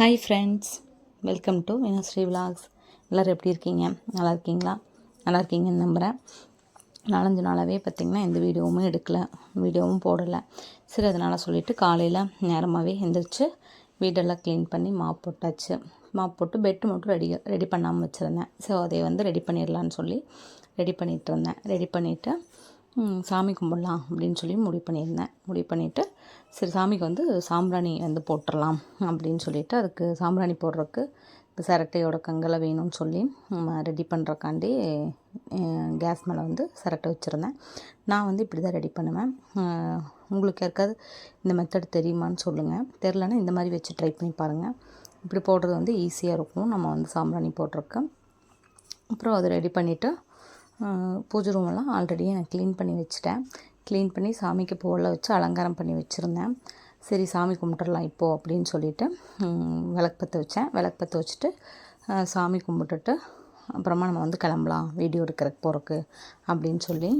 Hi friends, welcome to Vinoshree vlogs. எல்லோரும் எப்படி இருக்கீங்க? நல்லா இருக்கீங்களா? நல்லா இருக்கீங்கன்னு நம்புகிறேன். 4-5 நாளாகவே பார்த்திங்கன்னா எந்த வீடியோவும் போடலை. சரி, அதனால் சொல்லிவிட்டு காலையில் நேரமாகவே எழுந்திரிச்சு வீடெல்லாம் க்ளீன் பண்ணி மாப் போட்டாச்சு. மாப் போட்டு பெட்டு மட்டும் ரெடி பண்ணாமல் வச்சுருந்தேன். ஸோ அதை ரெடி பண்ணிடலான்னு சொல்லி ரெடி பண்ணிவிட்டு சாமி கும்பிடலாம் அப்படின்னு சொல்லி முடிவு பண்ணிவிட்டு சரி சாமிக்கு சாம்பிராணி போட்டுடலாம் அப்படின்னு சொல்லிவிட்டு அதுக்கு சாம்பிராணி போடுறதுக்கு சிரட்டையோட கங்கலை வேணும்னு சொல்லி ரெடி பண்ணுறக்காண்டி கேஸ் மேலே சிரட்டை வச்சுருந்தேன். நான் இப்படி தான் ரெடி பண்ணுவேன். உங்களுக்கு யாருக்காவது இந்த மெத்தட் தெரியுமான்னு சொல்லுங்கள். தெரிலனா இந்த மாதிரி வச்சு ட்ரை பண்ணி பாருங்கள். இப்படி போடுறது ஈஸியாக இருக்கும் நம்ம சாம்பிராணி போடுறதுக்கு. அப்புறம் அதை ரெடி பண்ணிவிட்டு பூஜை ரூமெல்லாம் ஆல்ரெடியே நான் க்ளீன் பண்ணி வச்சுட்டேன். க்ளீன் பண்ணி சாமிக்கு பூவெல்லாம் வச்சு அலங்காரம் பண்ணி வச்சுருந்தேன். சரி, சாமி கும்பிட்டுடலாம் இப்போது அப்படின்னு சொல்லிவிட்டு விளக்கு பற்ற வச்சுட்டு சாமி கும்பிட்டுட்டு அப்புறமா நம்ம கிளம்பலாம் வீடியோ எடுக்கிறதுக்கு போகிறக்கு அப்படின்னு சொல்லி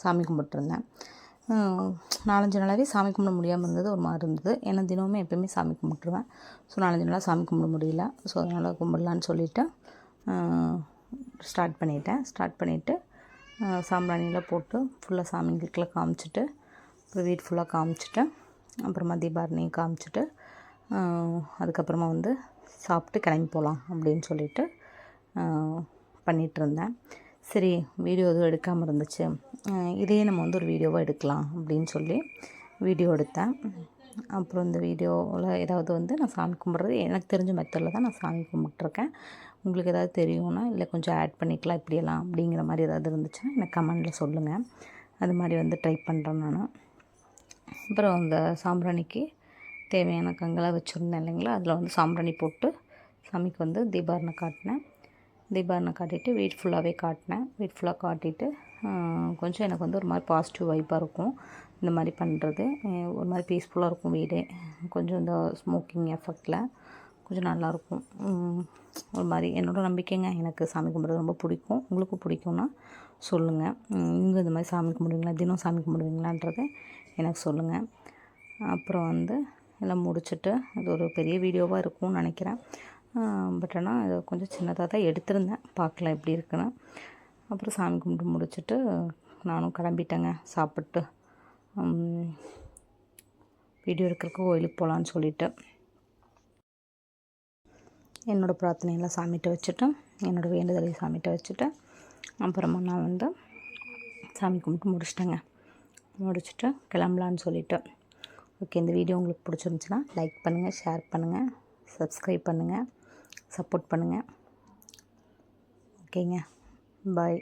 சாமி கும்பிட்டுருந்தேன். 4-5 நாளாகவே சாமி கும்பிட முடியாமல் இருந்தது, ஒரு மாதிரி இருந்தது. ஏன்னா தினமுமே எப்போயுமே சாமி கும்பிட்டுருவேன். ஸோ 4-5 நாளாக சாமி கும்பிட முடியல. ஸோ அதனால் கும்பிடலான்னு சொல்லிவிட்டு ஸ்டார்ட் பண்ணிவிட்டு சாம்பிராணியில் போட்டு ஃபுல்லாக சாமிங்களுக்கெல்லாம் காமிச்சிட்டு அப்புறம் வீடு ஃபுல்லாக காமிச்சிட்டு அப்புறமா தீபாரணையும் காமிச்சிட்டு அதுக்கப்புறமா சாப்பிட்டு கிளம்பி போகலாம் அப்படின்னு சொல்லிட்டு பண்ணிகிட்ருந்தேன். சரி, வீடியோ எதுவும் எடுக்காமல் இருந்துச்சு, இதையே நம்ம ஒரு வீடியோவாக எடுக்கலாம் அப்படின்னு சொல்லி வீடியோ எடுத்தேன். அப்புறம் இந்த வீடியோவில் ஏதாவது நான் சாமி கும்பிட்றது எனக்கு தெரிஞ்ச மெத்தடில் தான் நான் சாமி கும்பிட்ருக்கேன். உங்களுக்கு ஏதாவது தெரியும்னா இல்லை கொஞ்சம் ஆட் பண்ணிக்கலாம் இப்படியெல்லாம் அப்படிங்கிற மாதிரி ஏதாவது இருந்துச்சுன்னா எனக்கு கமெண்டில் சொல்லுங்கள். அது மாதிரி ட்ரை பண்ணுறேன் நான். அப்புறம் அந்த சாம்பிராணிக்கு தேவையான கங்களாக வச்சுருந்தேன் இல்லைங்களா, அதில் சாம்பிராணி போட்டு சாமிக்கு தீபாரணை காட்டிட்டு வீடு ஃபுல்லாகவே வீடு ஃபுல்லாக காட்டிட்டு கொஞ்சம் எனக்கு ஒரு மாதிரி பாசிட்டிவ் வைப்பாக இருக்கும். இந்த மாதிரி பண்ணுறது ஒரு மாதிரி பீஸ்ஃபுல்லாக இருக்கும் வீடே. கொஞ்சம் இந்த ஸ்மோக்கிங் எஃபெக்டில் கொஞ்சம் நல்லாயிருக்கும். ஒரு மாதிரி என்னோடய நம்பிக்கைங்க. எனக்கு சாமி கும்பிட்றது ரொம்ப பிடிக்கும். உங்களுக்கும் பிடிக்கும்னா சொல்லுங்கள். நீங்கள் இந்த மாதிரி சாமி கும்பிடுவீங்களா, தினம் சாமி கும்பிடுவீங்களான்றதை எனக்கு சொல்லுங்கள். அப்புறம் எல்லாம் முடிச்சுட்டு அது ஒரு பெரிய வீடியோவாக இருக்கும்னு நினைக்கிறேன். பட் ஆனால் அது கொஞ்சம் சின்னதாக தான் எடுத்திருந்தேன். பார்க்கலாம் எப்படி இருக்குன்னு. அப்புறம் சாமி கும்பிட்டு முடிச்சுட்டு நானும் கிளம்பிட்டேங்க. சாப்பிட்டு வீடியோ எடுக்கிறதுக்கு கோயிலுக்கு போகலான்னு சொல்லிவிட்டு என்னோடய பிரார்த்தனையெல்லாம் சாமிகிட்ட வச்சுட்டு என்னோடய வேண்டுதலையும் சாமிகிட்ட வச்சுட்டு அப்புறமா நான் சாமி கும்பிட்டு முடிச்சுட்டு கிளம்பலான்னு சொல்லிவிட்டு. ஓகே, இந்த வீடியோ உங்களுக்கு பிடிச்சிருந்துச்சுன்னா லைக் பண்ணுங்கள், ஷேர் பண்ணுங்கள், சப்ஸ்கிரைப் பண்ணுங்கள், சப்போர்ட் பண்ணுங்கள். ஓகேங்க, பாய்.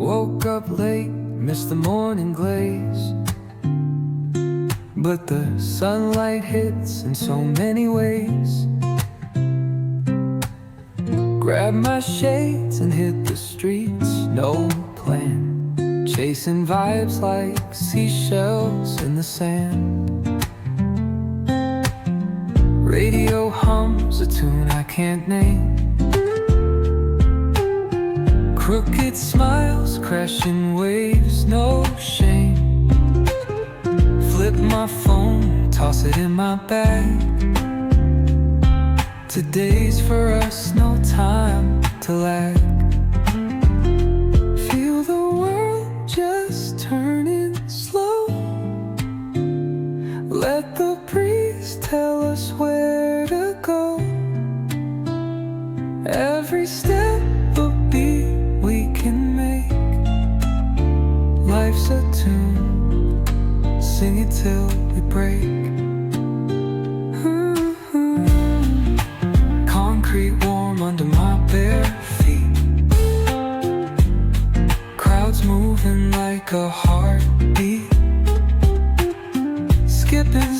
Woke up late, missed the morning glaze, but the sunlight hits in so many ways. Grabbed my shades and hit the streets, no plan, chasing vibes like seashells in the sand. Radio hums a tune I can't name, crooked smiles, crashing waves, no shame. Flip my phone, toss it in my bag. Today's for us, no time to lag. Feel the world every step a beat we can make. Life's a tune, sing it till we break. Concrete warm under my bare feet. Crowds moving like a heartbeat. Skipping